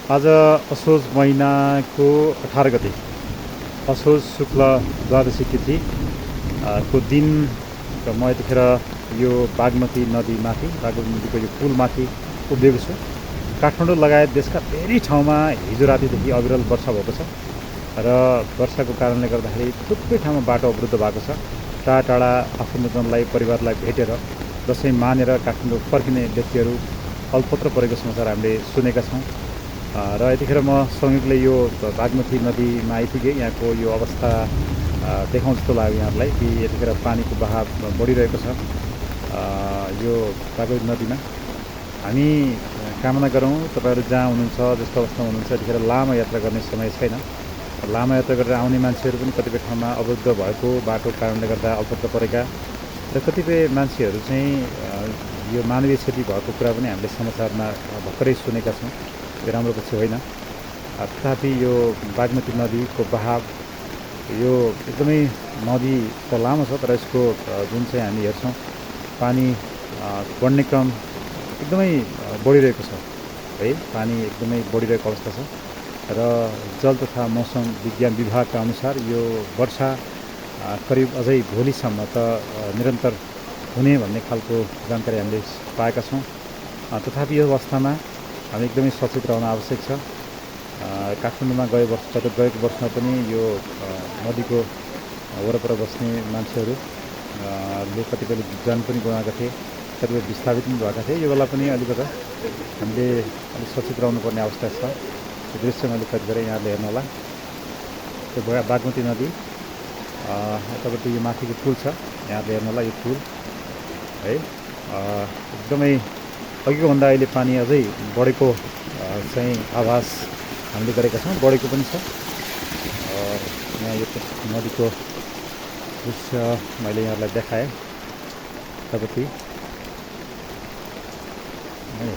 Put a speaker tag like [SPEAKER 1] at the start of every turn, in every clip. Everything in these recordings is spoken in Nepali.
[SPEAKER 1] आज असोज महिनाको 18 गते असोज शुक्ल द्वादशी तिथि को दिन र म यतिखेर यो बागमती नदीमाथि बागमती नदीको यो पुलमाथि उभिएको छु। काठमाडौँ लगायत देशका धेरै ठाउँमा हिजो रातिदेखि अविरल वर्षा भएको छ र वर्षाको कारणले गर्दाखेरि थुप्रै ठाउँमा बाटो अवरुद्ध भएको छ। टाढा टाढा आफन्तजनलाई परिवारलाई भेटेर दसैँ मानेर काठमाडौँ फर्किने व्यक्तिहरू अल्पत्र परेको समाचार हामीले सुनेका छौँ। र यतिखेर म संयोगले यो बागमती नदीमा आइपुगेँ। यहाँको यो अवस्था देखाउँ जस्तो लाग्यो यहाँहरूलाई कि यतिखेर पानीको बहाव बढिरहेको छ यो बागमती नदीमा। हामी कामना गरौँ तपाईँहरू जहाँ हुनुहुन्छ जस्तो अवस्थामा हुनुहुन्छ यतिखेर लामो यात्रा गर्ने समय छैन। लामो यात्रा गरेर आउने मान्छेहरू पनि कतिपय ठाउँमा अवरुद्ध भएको बाटोको कारणले गर्दा अल्पत्र परेका र कतिपय मान्छेहरू चाहिँ यो मानवीय क्षति भएको कुरा पनि हामीले समाचारमा भर्खरै सुनेका छौँ। यो राम्रो पक्ष होइन। तथापि यो बागमती नदीको बहाव यो एकदमै नदी त लामो छ तर यसको जुन चाहिँ हामी हेर्छौँ पानी बढ्ने क्रम एकदमै बढिरहेको छ है। पानी एकदमै बढिरहेको अवस्था छ र जल तथा मौसम विज्ञान विभागका अनुसार यो वर्षा करिब अझै भोलिसम्म त निरन्तर हुने भन्ने खालको जानकारी हामीले पाएका छौँ। तथापि यो अवस्थामा हामी एकदमै सचेत रहन आवश्यक छ। काठमाडौँमा गएको वर्षमा पनि यो नदीको वरपर बस्ने मान्छेहरूले कतिपयले ज्यान पनि गुमाएका थिए, कतिपय विस्थापित पनि भएका थिए। यो बेला पनि अलिकति हामीले अलिक सचेत रहनुपर्ने आवश्यक छ। यो दृश्य मैले कैद गरेँ, यहाँले हेर्नुहोला। त्यो बागमती नदी यतापट्टि यो माथिको पुल छ, यहाँले हेर्नुहोला यो पुल है। एकदमै अघिको भन्दा अहिले पानी अझै बढेको चाहिँ आभास हामीले गरेका छौँ, बढेको पनि छ। यहाँ यो नदीको दृश्य मैले यहाँलाई देखाएँ। यतापट्टि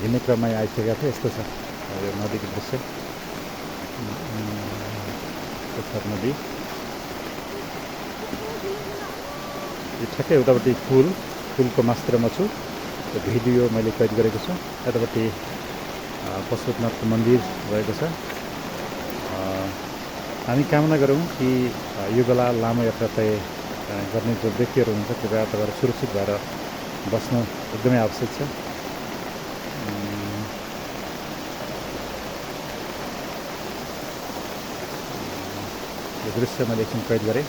[SPEAKER 1] हिँड्ने क्रममा आइसकेका थिएँ, यस्तो छ यो नदीको दृश्य। नदी यो ठ्याक्कै उतापट्टि पुलको मास्तिर म छु। त्यो भिडियो मैले कैद गरेको छु। यतापट्टि पशुपतिनाथको मन्दिर रहेको छ। हामी कामना गरौँ कि यो बेला लामो यात्रा तय गर्ने जो व्यक्तिहरू हुनुहुन्छ कृपया तपाईँहरू सुरक्षित भएर बस्नु एकदमै आवश्यक छ। यो दृश्य मैले एकछिन कैद गरेँ।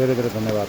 [SPEAKER 1] धेरै धेरै धन्यवाद।